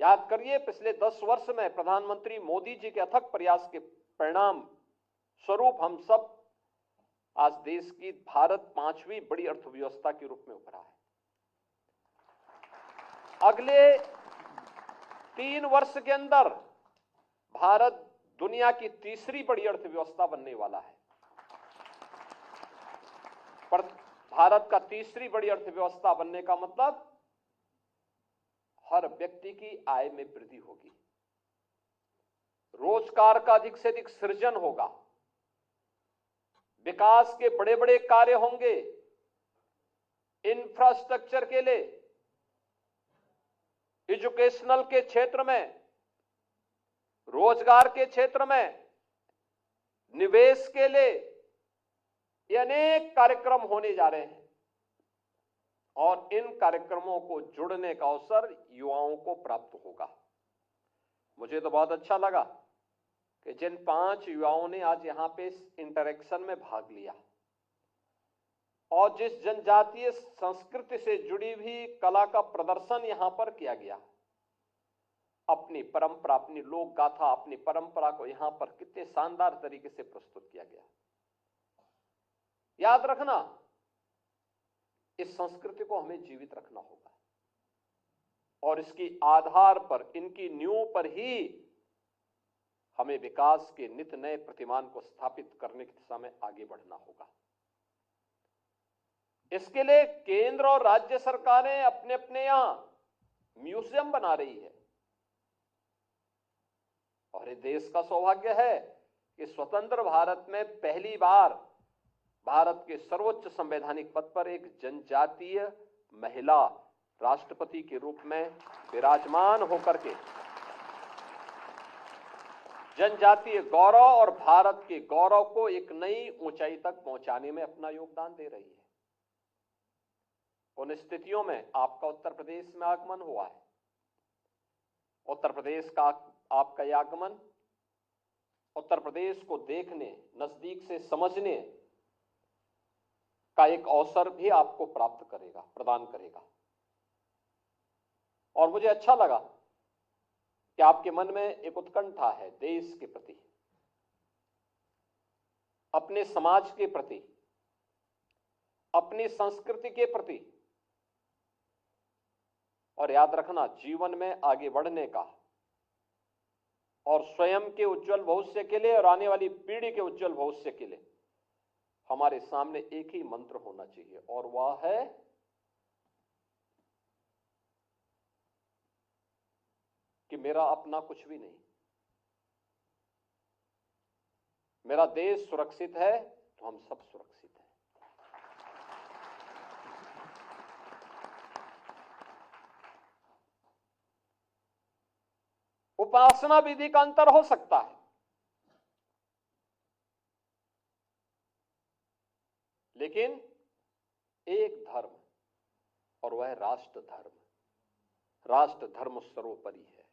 याद करिए, पिछले 10 वर्ष में प्रधानमंत्री मोदी जी के अथक प्रयास के परिणाम स्वरूप हम सब आज देश की भारत 5वीं बड़ी अर्थव्यवस्था के रूप में उभरा है। अगले 3 वर्ष के अंदर भारत दुनिया की तीसरी बड़ी अर्थव्यवस्था बनने वाला है। पर भारत का तीसरी बड़ी अर्थव्यवस्था बनने का मतलब हर व्यक्ति की आय में वृद्धि होगी, रोजगार का अधिक से अधिक सृजन होगा, विकास के बड़े बड़े कार्य होंगे, इंफ्रास्ट्रक्चर के लिए, एजुकेशनल के क्षेत्र में, रोजगार के क्षेत्र में, निवेश के लिए ये अनेक कार्यक्रम होने जा रहे हैं और इन कार्यक्रमों को जुड़ने का अवसर युवाओं को प्राप्त होगा। मुझे तो बहुत अच्छा लगा कि जिन 5 युवाओं ने आज यहां पे इस इंटरेक्शन में भाग लिया और जिस जनजातीय संस्कृति से जुड़ी हुई कला का प्रदर्शन यहां पर किया गया, अपनी परंपरा, अपनी लोक गाथा, अपनी परंपरा को यहां पर कितने शानदार तरीके से प्रस्तुत किया गया। याद रखना, इस संस्कृति को हमें जीवित रखना होगा और इसकी आधार पर, इनकी नींव पर ही हमें विकास के नित नए प्रतिमान को स्थापित करने की दिशा में आगे बढ़ना होगा। इसके लिए केंद्र और राज्य सरकारें अपने अपने यहां म्यूजियम बना रही है और ये देश का सौभाग्य है कि स्वतंत्र भारत में पहली बार भारत के सर्वोच्च संवैधानिक पद पर एक जनजातीय महिला राष्ट्रपति के रूप में विराजमान होकर के जनजातीय गौरव और भारत के गौरव को एक नई ऊंचाई तक पहुंचाने में अपना योगदान दे रही है। उन स्थितियों में आपका उत्तर प्रदेश में आगमन हुआ है। उत्तर प्रदेश का आपका यह आगमन उत्तर प्रदेश को देखने, नजदीक से समझने का एक अवसर भी आपको प्राप्त करेगा, प्रदान करेगा। और मुझे अच्छा लगा कि आपके मन में एक उत्कंठा है देश के प्रति, अपने समाज के प्रति, अपनी संस्कृति के प्रति। और याद रखना, जीवन में आगे बढ़ने का और स्वयं के उज्जवल भविष्य के लिए और आने वाली पीढ़ी के उज्जवल भविष्य के लिए हमारे सामने एक ही मंत्र होना चाहिए और वह है कि मेरा अपना कुछ भी नहीं, मेरा देश सुरक्षित है तो हम सब सुरक्षित हैं। उपासना विधि का अंतर हो सकता है, लेकिन एक धर्म और वह राष्ट्र धर्म। राष्ट्र धर्म सर्वोपरि है।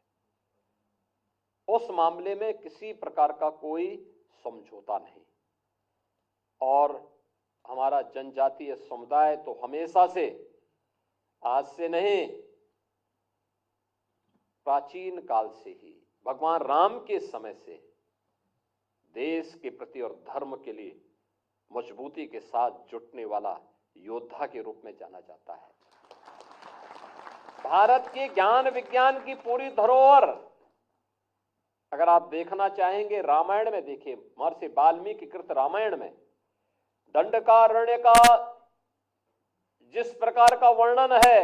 उस मामले में किसी प्रकार का कोई समझौता नहीं। और हमारा जनजातीय समुदाय तो हमेशा से, आज से नहीं, प्राचीन काल से ही, भगवान राम के समय से देश के प्रति और धर्म के लिए मजबूती के साथ जुटने वाला योद्धा के रूप में जाना जाता है। भारत के ज्ञान विज्ञान की पूरी धरोहर अगर आप देखना चाहेंगे, रामायण में देखिए, महर्षि वाल्मीकि कृत रामायण में दंडकारण्य का जिस प्रकार का वर्णन है,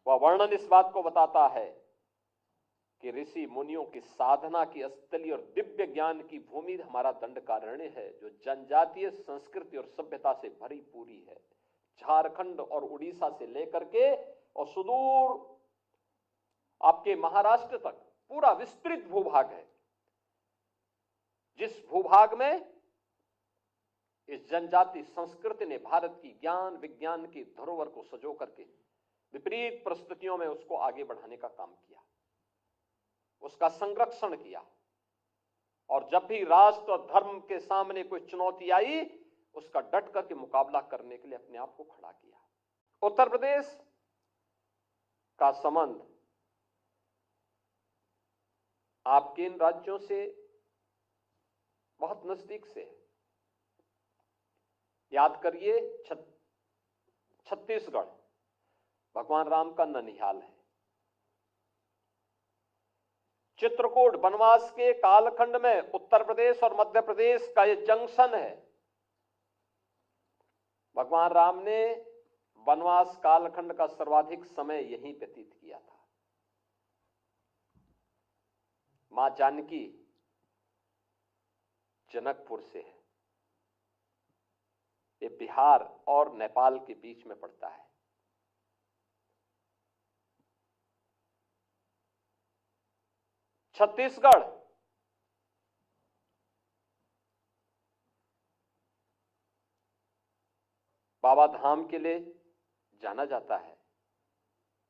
वह वर्णन इस बात को बताता है कि ऋषि मुनियों की साधना की स्थली और दिव्य ज्ञान की भूमि हमारा दंडकारण्य है, जो जनजातीय संस्कृति और सभ्यता से भरी पूरी है। झारखंड और उड़ीसा से लेकर के और सुदूर आपके महाराष्ट्र तक पूरा विस्तृत भूभाग है, जिस भूभाग में इस जनजाति संस्कृति ने भारत की ज्ञान विज्ञान की धरोहर को सजो करके विपरीत परिस्थितियों में उसको आगे बढ़ाने का काम किया, उसका संरक्षण किया। और जब भी राष्ट्र और धर्म के सामने कोई चुनौती आई, उसका डट करके मुकाबला करने के लिए अपने आप को खड़ा किया। उत्तर प्रदेश का संबंध आपके इन राज्यों से बहुत नजदीक से है। याद करिए, छत्तीसगढ़ भगवान राम का ननिहाल है। चित्रकूट वनवास के कालखंड में उत्तर प्रदेश और मध्य प्रदेश का यह जंक्शन है। भगवान राम ने वनवास कालखंड का सर्वाधिक समय यहीं व्यतीत किया था। मां जानकी जनकपुर से है। ये बिहार और नेपाल के बीच में पड़ता है। छत्तीसगढ़ बाबा धाम के लिए जाना जाता है।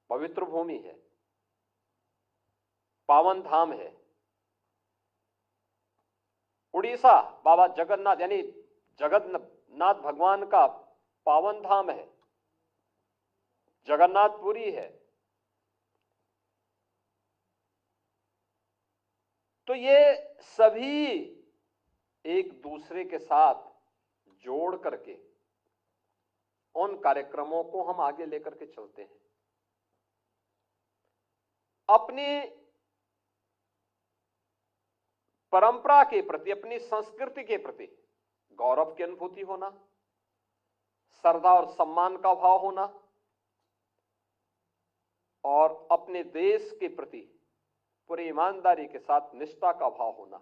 पवित्र भूमि है, पावन धाम है। उड़ीसा बाबा जगन्नाथ यानी जगन्नाथ भगवान का पावन धाम है, जगन्नाथपुरी है। तो ये सभी एक दूसरे के साथ जोड़ करके उन कार्यक्रमों को हम आगे लेकर के चलते हैं। अपनी परंपरा के प्रति, अपनी संस्कृति के प्रति गौरव की अनुभूति होना, श्रद्धा और सम्मान का भाव होना और अपने देश के प्रति पूरी ईमानदारी के साथ निष्ठा का भाव होना,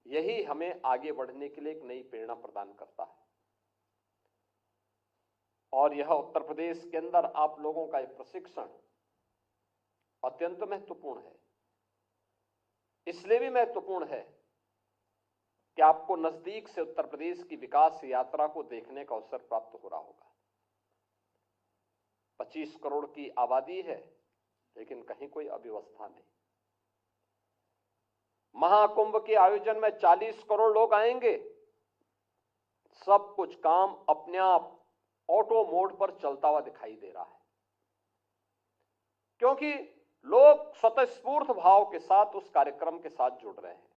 यही हमें आगे बढ़ने के लिए एक नई प्रेरणा प्रदान करता है। और यह उत्तर प्रदेश के अंदर आप लोगों का एक प्रशिक्षण अत्यंत महत्वपूर्ण है। इसलिए भी महत्वपूर्ण है कि आपको नजदीक से उत्तर प्रदेश की विकास यात्रा को देखने का अवसर प्राप्त हो रहा होगा। 25 करोड़ की आबादी है, लेकिन कहीं कोई अव्यवस्था नहीं। महाकुंभ के आयोजन में 40 करोड़ लोग आएंगे। सब कुछ काम अपने आप ऑटो मोड पर चलता हुआ दिखाई दे रहा है, क्योंकि लोग स्वतःस्फूर्त भाव के साथ उस कार्यक्रम के साथ जुड़ रहे हैं।